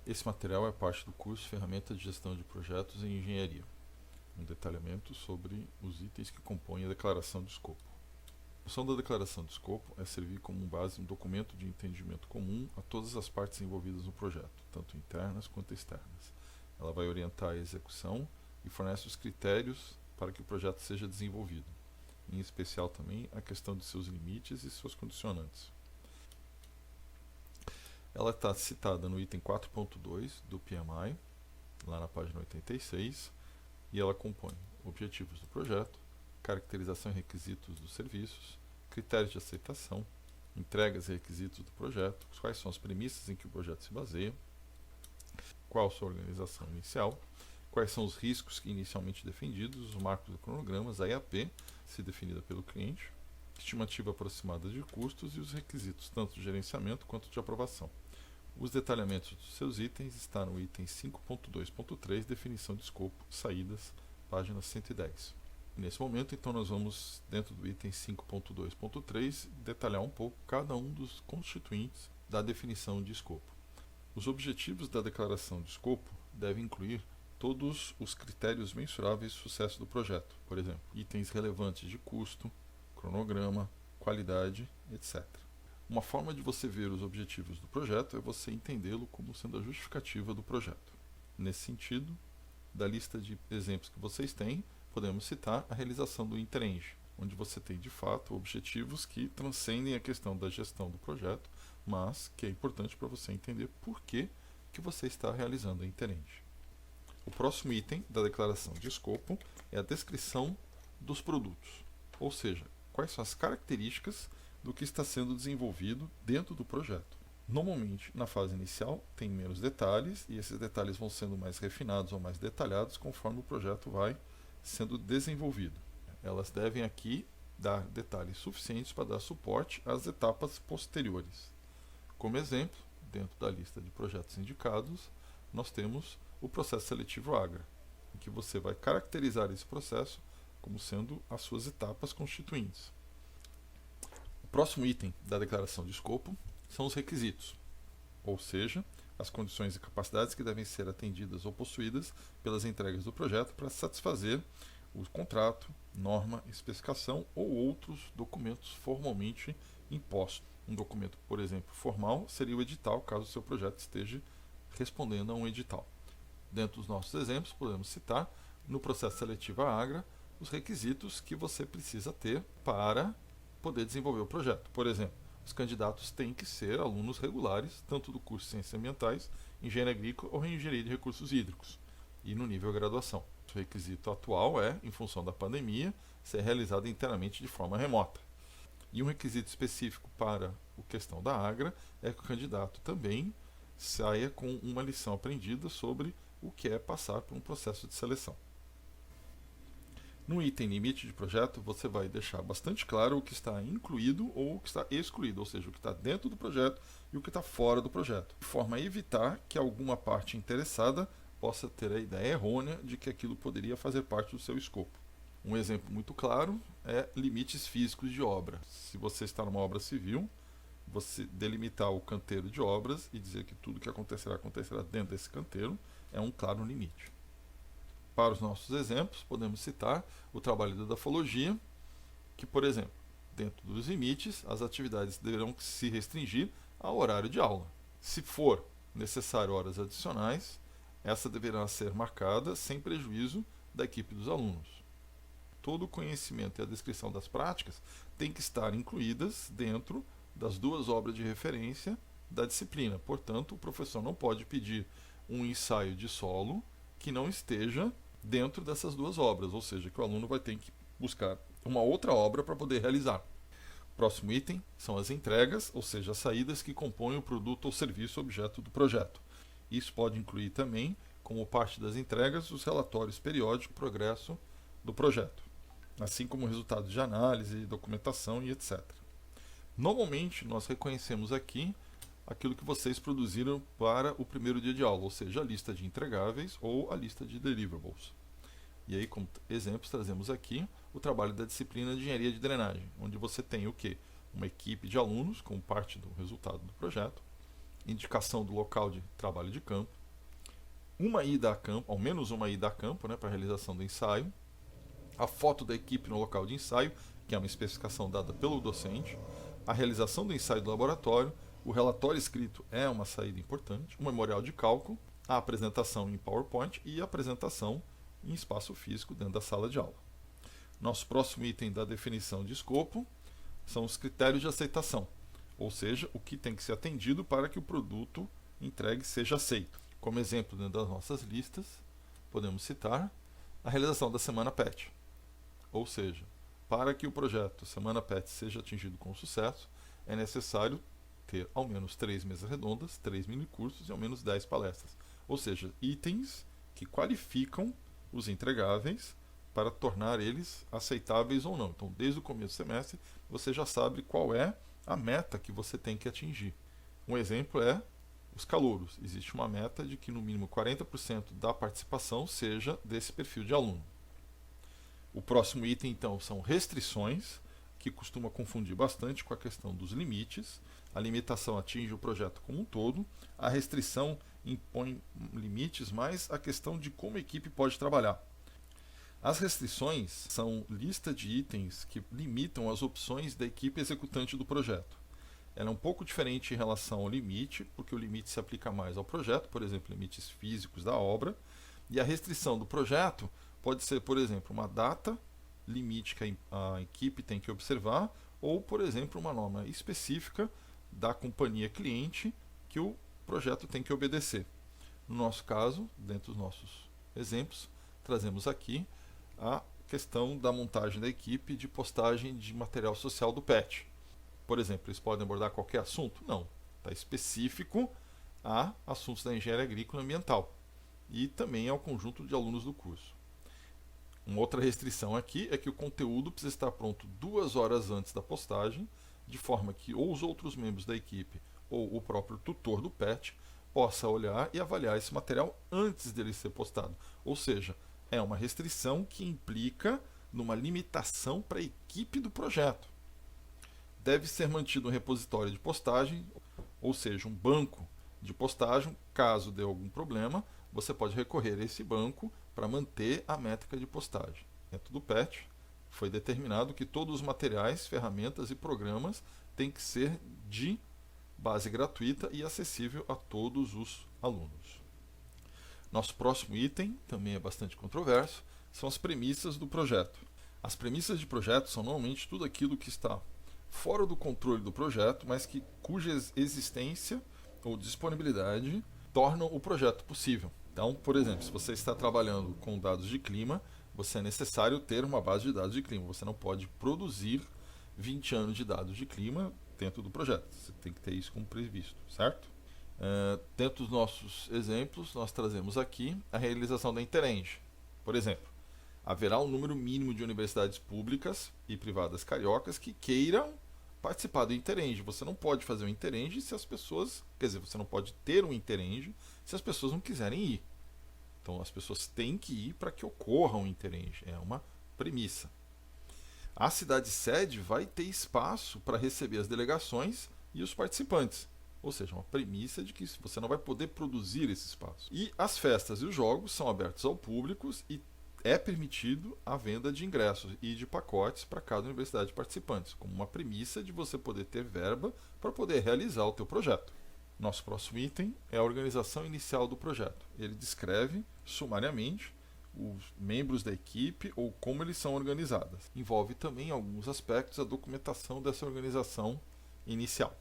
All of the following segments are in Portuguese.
Esse material é parte do curso Ferramenta de Gestão de Projetos em Engenharia, um detalhamento sobre os itens que compõem a declaração de escopo. A função da declaração de escopo é servir como base um documento de entendimento comum a todas as partes envolvidas no projeto, tanto internas quanto externas. Ela vai orientar a execução e fornece os critérios para que o projeto seja desenvolvido, em especial também a questão de seus limites e seus condicionantes. Ela está citada no item 4.2 do PMI, lá na página 86, e ela compõe objetivos do projeto, caracterização e requisitos dos serviços, critérios de aceitação, entregas e requisitos do projeto, quais são as premissas em que o projeto se baseia, qual a sua organização inicial, quais são os riscos que inicialmente defendidos, os marcos do cronogramas, a IAP, se definida pelo cliente, estimativa aproximada de custos e os requisitos tanto de gerenciamento quanto de aprovação. Os detalhamentos dos seus itens estão no item 5.2.3, definição de escopo, saídas, página 110. Nesse momento, então, nós vamos, dentro do item 5.2.3, detalhar um pouco cada um dos constituintes da definição de escopo. Os objetivos da declaração de escopo devem incluir todos os critérios mensuráveis de sucesso do projeto, por exemplo, itens relevantes de custo, cronograma, qualidade, etc. Uma forma de você ver os objetivos do projeto é você entendê-lo como sendo a justificativa do projeto. Nesse sentido, da lista de exemplos que vocês têm, podemos citar a realização do Intereng, onde você tem de fato objetivos que transcendem a questão da gestão do projeto, mas que é importante para você entender por que você está realizando o Intereng. O próximo item da declaração de escopo é a descrição dos produtos, ou seja, quais são as características do que está sendo desenvolvido dentro do projeto. Normalmente, na fase inicial, tem menos detalhes e esses detalhes vão sendo mais refinados ou mais detalhados conforme o projeto vai sendo desenvolvido. Elas devem aqui dar detalhes suficientes para dar suporte às etapas posteriores. Como exemplo, dentro da lista de projetos indicados, nós temos o processo seletivo AGRA, em que você vai caracterizar esse processo como sendo as suas etapas constituintes. O próximo item da declaração de escopo são os requisitos, ou seja, as condições e capacidades que devem ser atendidas ou possuídas pelas entregas do projeto para satisfazer o contrato, norma, especificação ou outros documentos formalmente impostos. Um documento, por exemplo, formal seria o edital, caso o seu projeto esteja respondendo a um edital. Dentro dos nossos exemplos, podemos citar, no processo seletivo à AGRA, os requisitos que você precisa ter para poder desenvolver o projeto. Por exemplo, os candidatos têm que ser alunos regulares, tanto do curso de Ciências Ambientais, Engenharia Agrícola ou Engenharia de Recursos Hídricos, e no nível graduação. O requisito atual é, em função da pandemia, ser realizado inteiramente de forma remota. E um requisito específico para a questão da AGRA é que o candidato também saia com uma lição aprendida sobre o que é passar por um processo de seleção. No item limite de projeto, você vai deixar bastante claro o que está incluído ou o que está excluído, ou seja, o que está dentro do projeto e o que está fora do projeto, de forma a evitar que alguma parte interessada possa ter a ideia errônea de que aquilo poderia fazer parte do seu escopo. Um exemplo muito claro é limites físicos de obra. Se você está numa obra civil, você delimitar o canteiro de obras e dizer que tudo que acontecerá dentro desse canteiro é um claro limite. Para os nossos exemplos, podemos citar o trabalho da edafologia, que, por exemplo, dentro dos limites, as atividades deverão se restringir ao horário de aula. Se for necessário horas adicionais, essa deverá ser marcada sem prejuízo da equipe dos alunos. Todo o conhecimento e a descrição das práticas tem que estar incluídas dentro das duas obras de referência da disciplina. Portanto, o professor não pode pedir um ensaio de solo que não esteja dentro dessas duas obras, ou seja, que o aluno vai ter que buscar uma outra obra para poder realizar. O próximo item são as entregas, ou seja, as saídas que compõem o produto ou serviço objeto do projeto. Isso pode incluir também, como parte das entregas, os relatórios periódicos do progresso do projeto, assim como resultados de análise, documentação e etc. Normalmente, nós reconhecemos aqui aquilo que vocês produziram para o primeiro dia de aula, ou seja, a lista de entregáveis ou a lista de deliverables. E aí, como exemplos, trazemos aqui o trabalho da disciplina de engenharia de drenagem, onde você tem o quê? Uma equipe de alunos como parte do resultado do projeto, indicação do local de trabalho de campo, uma ida a campo, ao menos uma ida a campo, né, para a realização do ensaio, a foto da equipe no local de ensaio, que é uma especificação dada pelo docente, a realização do ensaio do laboratório, o relatório escrito é uma saída importante, o memorial de cálculo, a apresentação em PowerPoint e a apresentação em espaço físico dentro da sala de aula. Nosso próximo item da definição de escopo são os critérios de aceitação, ou seja, o que tem que ser atendido para que o produto entregue seja aceito. Como exemplo, dentro das nossas listas, podemos citar a realização da Semana PET, ou seja, para que o projeto Semana PET seja atingido com sucesso, é necessário ter ao menos 3 mesas redondas, 3 minicursos e ao menos 10 palestras. Ou seja, itens que qualificam os entregáveis para tornar eles aceitáveis ou não. Então, desde o começo do semestre, você já sabe qual é a meta que você tem que atingir. Um exemplo é os calouros. Existe uma meta de que no mínimo 40% da participação seja desse perfil de aluno. O próximo item, então, são restrições, que costuma confundir bastante com a questão dos limites. A limitação atinge o projeto como um todo, a restrição impõe limites, mas a questão de como a equipe pode trabalhar. As restrições são lista de itens que limitam as opções da equipe executante do projeto. Ela é um pouco diferente em relação ao limite, porque o limite se aplica mais ao projeto, por exemplo, limites físicos da obra, e a restrição do projeto pode ser, por exemplo, uma data limite que a equipe tem que observar, ou, por exemplo, uma norma específica da companhia cliente que o projeto tem que obedecer. No nosso caso, dentro dos nossos exemplos, trazemos aqui a questão da montagem da equipe de postagem de material social do PET. Por exemplo, eles podem abordar qualquer assunto? Não. Está específico a assuntos da engenharia agrícola e ambiental e também ao conjunto de alunos do curso. Uma outra restrição aqui é que o conteúdo precisa estar pronto 2 horas antes da postagem, de forma que ou os outros membros da equipe ou o próprio tutor do PET possa olhar e avaliar esse material antes dele ser postado. Ou seja, é uma restrição que implica numa limitação para a equipe do projeto. Deve ser mantido um repositório de postagem, ou seja, um banco de postagem. Caso dê algum problema, você pode recorrer a esse banco para manter a métrica de postagem. Dentro do PET, foi determinado que todos os materiais, ferramentas e programas têm que ser de base gratuita e acessível a todos os alunos. Nosso próximo item, também é bastante controverso, são as premissas do projeto. As premissas de projeto são normalmente tudo aquilo que está fora do controle do projeto, mas cuja existência ou disponibilidade tornam o projeto possível. Então, por exemplo, se você está trabalhando com dados de clima, você é necessário ter uma base de dados de clima. Você não pode produzir 20 anos de dados de clima dentro do projeto. Você tem que ter isso como previsto, certo? Dentro dos nossos exemplos, nós trazemos aqui a realização da Intereng. Por exemplo, haverá um número mínimo de universidades públicas e privadas cariocas que queiram participar do Intereng. Você não pode fazer um Intereng se as pessoas... Quer dizer, você não pode ter um Intereng se as pessoas não quiserem ir. Então, as pessoas têm que ir para que ocorra um Intereng. É uma premissa. A cidade sede vai ter espaço para receber as delegações e os participantes. Ou seja, uma premissa de que você não vai poder produzir esse espaço. E as festas e os jogos são abertos ao público e é permitido a venda de ingressos e de pacotes para cada universidade de participantes, como uma premissa de você poder ter verba para poder realizar o teu projeto. Nosso próximo item é a organização inicial do projeto. Ele descreve, sumariamente, os membros da equipe ou como eles são organizados. Envolve também, em alguns aspectos, a documentação dessa organização inicial.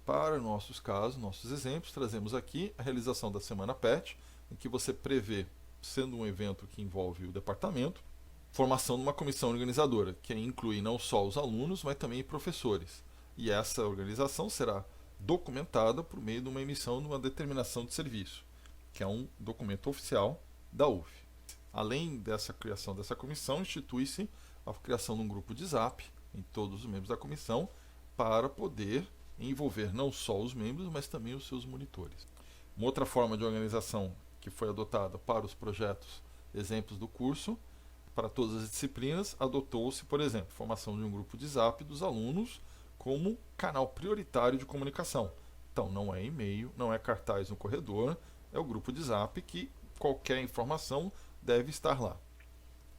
Para nossos casos, nossos exemplos, trazemos aqui a realização da Semana PET, em que você prevê, sendo um evento que envolve o departamento, formação de uma comissão organizadora, que inclui não só os alunos, mas também professores. E essa organização será documentada por meio de uma emissão de uma determinação de serviço, que é um documento oficial da UF. Além dessa criação dessa comissão, institui-se a criação de um grupo de Zap em todos os membros da comissão para poder envolver não só os membros, mas também os seus monitores. Uma outra forma de organização que foi adotada para os projetos exemplos do curso, para todas as disciplinas, adotou-se, por exemplo, a formação de um grupo de Zap dos alunos como canal prioritário de comunicação, Então, não é e-mail, não é cartaz no corredor, é o grupo de Zap que qualquer informação deve estar lá.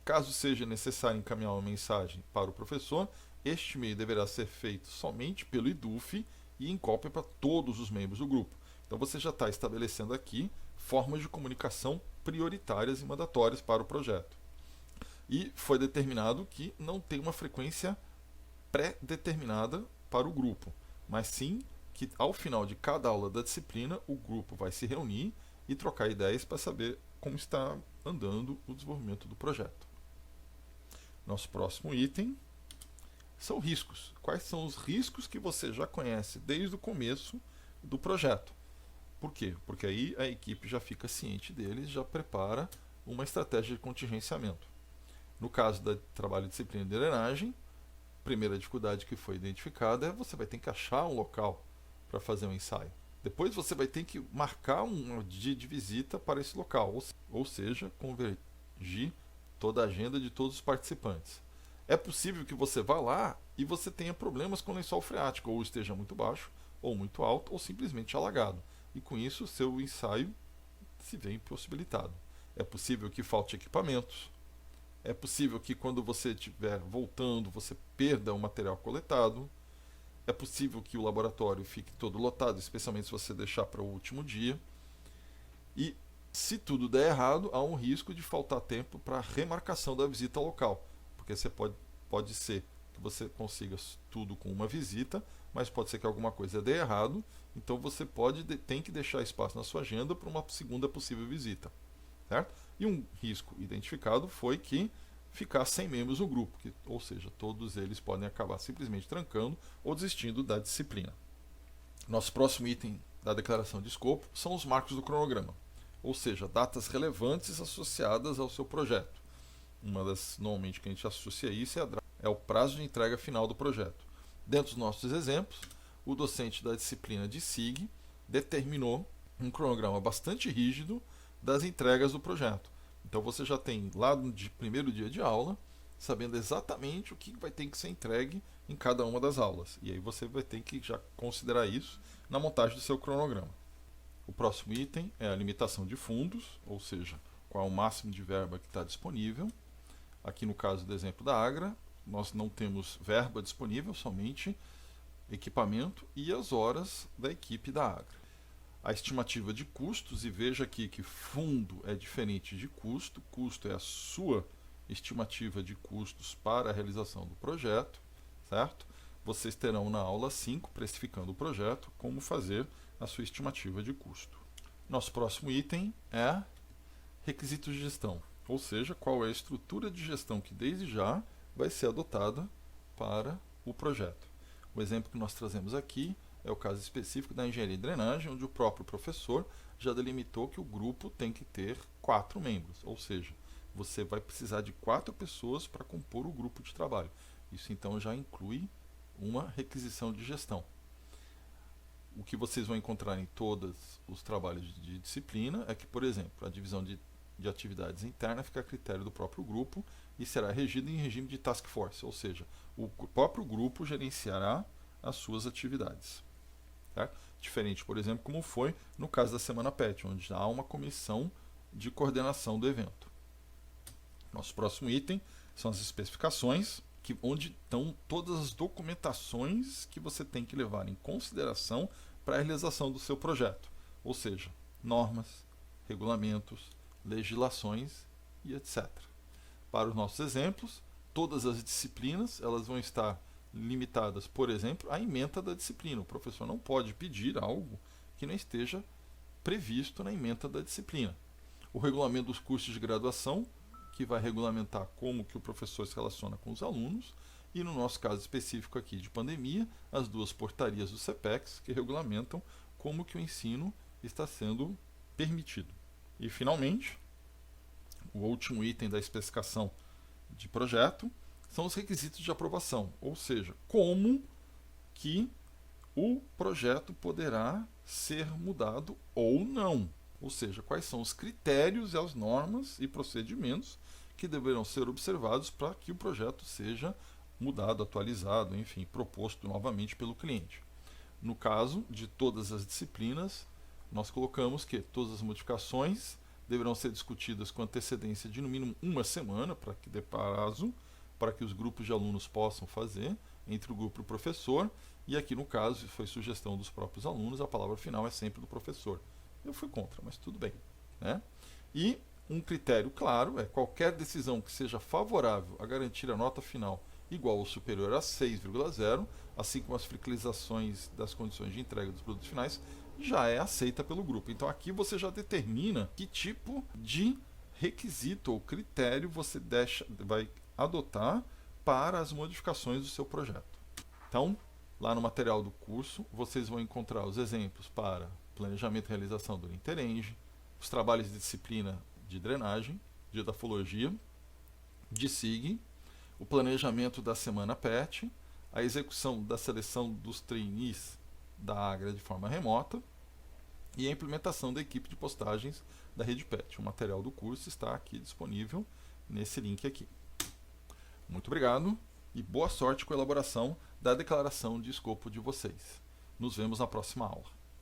Caso seja necessário encaminhar uma mensagem para o professor, este e-mail deverá ser feito somente pelo IDUF e em cópia para todos os membros do grupo. Então você já está estabelecendo aqui formas de comunicação prioritárias e mandatórias para o projeto. E foi determinado que não tem uma frequência pré-determinada para o grupo, mas sim que ao final de cada aula da disciplina o grupo vai se reunir e trocar ideias para saber como está andando o desenvolvimento do projeto. Nosso próximo item são riscos. Quais são os riscos que você já conhece desde o começo do projeto? Por quê? Porque aí a equipe já fica ciente deles, já prepara uma estratégia de contingenciamento. No caso do trabalho de disciplina de drenagem, a primeira dificuldade que foi identificada é você vai ter que achar um local para fazer um ensaio. Depois você vai ter que marcar um dia de visita para esse local, ou seja, convergir toda a agenda de todos os participantes. É possível que você vá lá e você tenha problemas com o lençol freático, ou esteja muito baixo, ou muito alto, ou simplesmente alagado. E com isso o seu ensaio se vê impossibilitado. É possível que falte equipamentos. É possível que quando você estiver voltando, você perda o material coletado. É possível que o laboratório fique todo lotado, especialmente se você deixar para o último dia. E se tudo der errado, há um risco de faltar tempo para a remarcação da visita ao local. Porque você pode ser que você consiga tudo com uma visita, mas pode ser que alguma coisa dê errado. Então você tem que deixar espaço na sua agenda para uma segunda possível visita. Certo? E um risco identificado foi que ficar sem membros no grupo, ou seja, todos eles podem acabar simplesmente trancando ou desistindo da disciplina. Nosso próximo item da declaração de escopo são os marcos do cronograma, ou seja, datas relevantes associadas ao seu projeto. Uma das, normalmente, que a gente associa isso é o prazo de entrega final do projeto. Dentro dos nossos exemplos, o docente da disciplina de SIG determinou um cronograma bastante rígido das entregas do projeto. Então você já tem lá no primeiro dia de aula, sabendo exatamente o que vai ter que ser entregue em cada uma das aulas. E aí você vai ter que já considerar isso na montagem do seu cronograma. O próximo item é a limitação de fundos, ou seja, qual é o máximo de verba que está disponível. Aqui no caso do exemplo da Agra, nós não temos verba disponível, somente equipamento e as horas da equipe da Agra. A estimativa de custos, e veja aqui que fundo é diferente de custo. Custo é a sua estimativa de custos para a realização do projeto, certo? Vocês terão na aula 5, precificando o projeto, como fazer a sua estimativa de custo. Nosso próximo item é requisitos de gestão, ou seja, qual é a estrutura de gestão que desde já vai ser adotada para o projeto. O exemplo que nós trazemos aqui é o caso específico da engenharia de drenagem, onde o próprio professor já delimitou que o grupo tem que ter 4 membros, ou seja, você vai precisar de 4 pessoas para compor o grupo de trabalho. Isso então já inclui uma requisição de gestão. O que vocês vão encontrar em todos os trabalhos de disciplina é que, por exemplo, a divisão de atividades interna fica a critério do próprio grupo e será regida em regime de task force, ou seja, o próprio grupo gerenciará as suas atividades. Certo? Diferente, por exemplo, como foi no caso da Semana PET, onde há uma comissão de coordenação do evento. Nosso próximo item são as especificações, onde estão todas as documentações que você tem que levar em consideração para a realização do seu projeto, ou seja, normas, regulamentos, legislações e etc. Para os nossos exemplos, todas as disciplinas elas vão estar limitadas, por exemplo, à ementa da disciplina. O professor não pode pedir algo que não esteja previsto na ementa da disciplina. O regulamento dos cursos de graduação, que vai regulamentar como que o professor se relaciona com os alunos, e no nosso caso específico aqui de pandemia, as 2 portarias do CPEX, que regulamentam como que o ensino está sendo permitido. E finalmente, o último item da especificação de projeto são os requisitos de aprovação, ou seja, como que o projeto poderá ser mudado ou não. Ou seja, quais são os critérios e as normas e procedimentos que deverão ser observados para que o projeto seja mudado, atualizado, enfim, proposto novamente pelo cliente. No caso de todas as disciplinas, nós colocamos que todas as modificações deverão ser discutidas com antecedência de no mínimo uma semana, para que dê prazo, para que os grupos de alunos possam fazer, entre o grupo e o professor, e aqui no caso, foi sugestão dos próprios alunos, a palavra final é sempre do professor. Eu fui contra, mas tudo bem, né? E um critério claro é qualquer decisão que seja favorável a garantir a nota final igual ou superior a 6,0, assim como as fiscalizações das condições de entrega dos produtos finais, já é aceita pelo grupo. Então aqui você já determina que tipo de requisito ou critério você vai adotar para as modificações do seu projeto. Então, lá no material do curso, vocês vão encontrar os exemplos para planejamento e realização do Interenge, os trabalhos de disciplina de drenagem, de edafologia, de SIG, o planejamento da semana PET, a execução da seleção dos trainees da Agra de forma remota e a implementação da equipe de postagens da rede PET. O material do curso está aqui disponível nesse link aqui. Muito obrigado e boa sorte com a elaboração da declaração de escopo de vocês. Nos vemos na próxima aula.